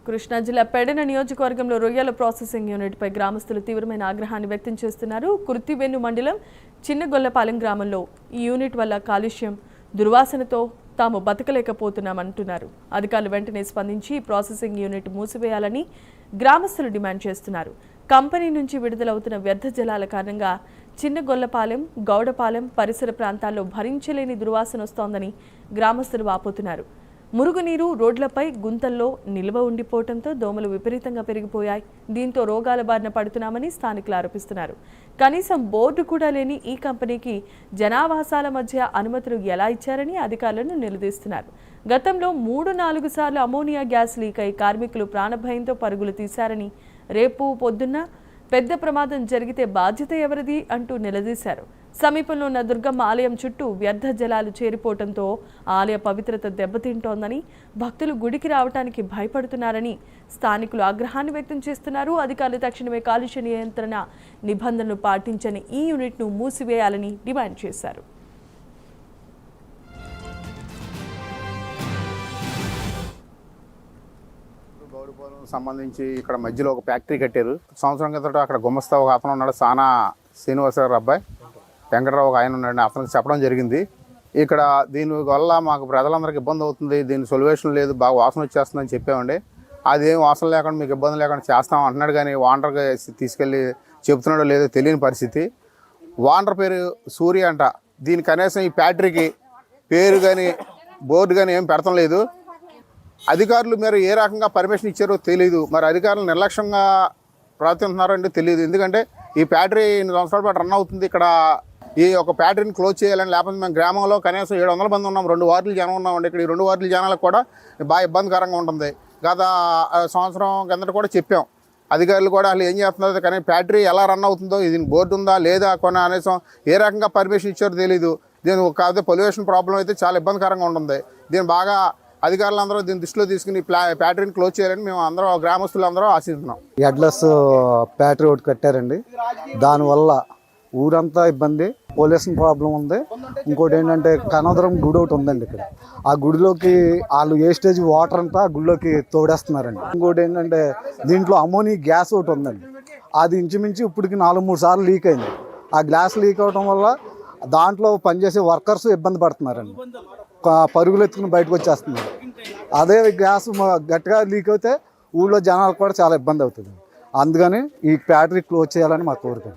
కృష్ణా జిల్లా పెడన నియోజకవర్గంలో రొయ్యల ప్రాసెసింగ్ యూనిట్పై గ్రామస్తులు తీవ్రమైన ఆగ్రహాన్ని వ్యక్తం చేస్తున్నారు. కుర్తివెన్ను మండలం చిన్నగొల్లపాలెం గ్రామంలో ఈ యూనిట్ వల్ల కాలుష్యం, దుర్వాసనతో తాము బతకలేకపోతున్నామంటున్నారు. అధికారులు వెంటనే స్పందించి ప్రాసెసింగ్ యూనిట్ మూసివేయాలని గ్రామస్తులు డిమాండ్ చేస్తున్నారు. కంపెనీ నుంచి విడుదలవుతున్న వ్యర్థ జలాల కారణంగా చిన్నగొల్లపాలెం, గౌడపాలెం పరిసర ప్రాంతాల్లో భరించలేని దుర్వాసన వస్తోందని గ్రామస్తులు వాపోతున్నారు. మురుగునీరు రోడ్లపై గుంతల్లో నిల్వ ఉండిపోవడంతో దోమలు విపరీతంగా పెరిగిపోయాయి. దీంతో రోగాల బారిన పడుతున్నామని స్థానికులు ఆరోపిస్తున్నారు. కనీసం బోర్డు కూడా లేని ఈ కంపెనీకి జనావాసాల మధ్య అనుమతులు ఎలా ఇచ్చారని అధికారులను నిలదీస్తున్నారు. గతంలో 3-4 సార్లు అమోనియా గ్యాస్ లీక్ అయి కార్మికులు ప్రాణభయంతో పరుగులు తీశారని, రేపు పొద్దున్న పెద్ద ప్రమాదం జరిగితే బాధ్యత ఎవరిది అంటూ నిలదీశారు. సమీపంలో ఉన్న దుర్గమ్మ ఆలయం చుట్టూ వ్యర్థ జలాలు చేరిపోవడంతో ఆలయ పవిత్రత దెబ్బతింటోందని, భక్తులు గుడికి రావడానికి భయపడుతున్నారని స్థానికులు ఆగ్రహాన్ని వ్యక్తం చేస్తున్నారు. అధికారులు తక్షణమే కాలుష్య నియంత్రణ నిబంధనలు పాటించని ఈ యూనిట్ను మూసివేయాలని డిమాండ్ చేశారు. సంబంధించి ఇక్కడ మధ్యలో ఒక ఫ్యాక్టరీ కట్టారు. సంవత్సరం కిందట అక్కడ గుమస్తా ఒక అతను ఉన్నాడు, సానా శ్రీనివాసరావు అబ్బాయి, వెంకటరావు ఒక ఆయన ఉన్నాడు. అతనికి చెప్పడం జరిగింది. ఇక్కడ దీనివల్ల మాకు ప్రజలందరికీ ఇబ్బంది అవుతుంది, దీని సొల్యూషన్ లేదు, బాగా వాసన వచ్చేస్తుందని చెప్పామండి. అదేం వాసన లేకుండా మీకు ఇబ్బంది లేకుండా చేస్తాం అంటున్నాడు, కానీ ఓనర్గా తీసుకెళ్ళి చెప్తున్నాడో లేదో తెలియని పరిస్థితి. ఓనర్ పేరు సూర్య అంట. దీని కనీసం ఈ ఫ్యాక్టరీకి పేరు కానీ బోర్డు కానీ ఏం పెడతాం లేదు. అధికారులు మీరు ఏ రకంగా పర్మిషన్ ఇచ్చారో తెలియదు. మరి అధికారులు నిర్లక్ష్యంగా ప్రవర్తిస్తున్నారో అంటే తెలియదు. ఎందుకంటే ఈ ఫ్యాక్టరీ 8 సంవత్సరాల పాటు రన్ అవుతుంది. ఇక్కడ ఈ ఒక ఫ్యాక్టరీని క్లోజ్ చేయాలని, లేకపోతే మేము గ్రామంలో కనీసం 700 మంది ఉన్నాం, 2 వార్డులు జనం ఉన్నామండి. ఇక్కడ ఈ 2 వార్డుల జనాలకు కూడా బాగా ఇబ్బందికరంగా ఉంటుంది. గత సంవత్సరం కిందట కూడా చెప్పాం. అధికారులు కూడా వాళ్ళు ఏం చేస్తున్నారు, కానీ ఫ్యాక్టరీ ఎలా రన్ అవుతుందో, దీని బోర్డు ఉందా లేదా కొన్ని అనేసం ఏ రకంగా పర్మిషన్ ఇచ్చారో తెలీదు. దీని కాకపోతే పొల్యూషన్ ప్రాబ్లం అయితే చాలా ఇబ్బందికరంగా ఉంటుంది. దీన్ని బాగా అధికారులందరూ దీన్ని దృష్టిలో తీసుకుని ఫ్యాక్టరీని క్లోజ్ చేయాలని మేము అందరూ గ్రామస్తులు అందరూ ఆశిస్తున్నాం. ఎడ్లెస్ ఫ్యాక్టరీ ఒకటి కట్టారండి. దానివల్ల ఊరంతా ఇబ్బంది, పొల్యూషన్ ప్రాబ్లం ఉంది. ఇంకోటి ఏంటంటే కనోదరం గుడి ఒకటి ఉందండి. ఇక్కడ ఆ గుడిలోకి వాళ్ళు వేస్టేజ్ వాటర్ అంతా ఆ గుడిలోకి తోడేస్తున్నారండి. ఇంకోటి ఏంటంటే దీంట్లో అమోనియా గ్యాస్ ఒకటి ఉందండి. అది ఇంచుమించు ఇప్పటికి 4-3 సార్లు లీక్ అయింది. ఆ గ్యాస్ లీక్ అవడం వల్ల దాంట్లో పనిచేసే వర్కర్స్ ఇబ్బంది పడుతున్నారండి. పరుగులు ఎత్తుకుని బయటకు వచ్చేస్తున్నారు. అదే గ్యాస్ గట్టిగా లీక్ అయితే ఊళ్ళో జనాలకు కూడా చాలా ఇబ్బంది అవుతుంది. అందుకని ఈ ఫ్యాక్టరీ క్లోజ్ చేయాలని మా కోరిక.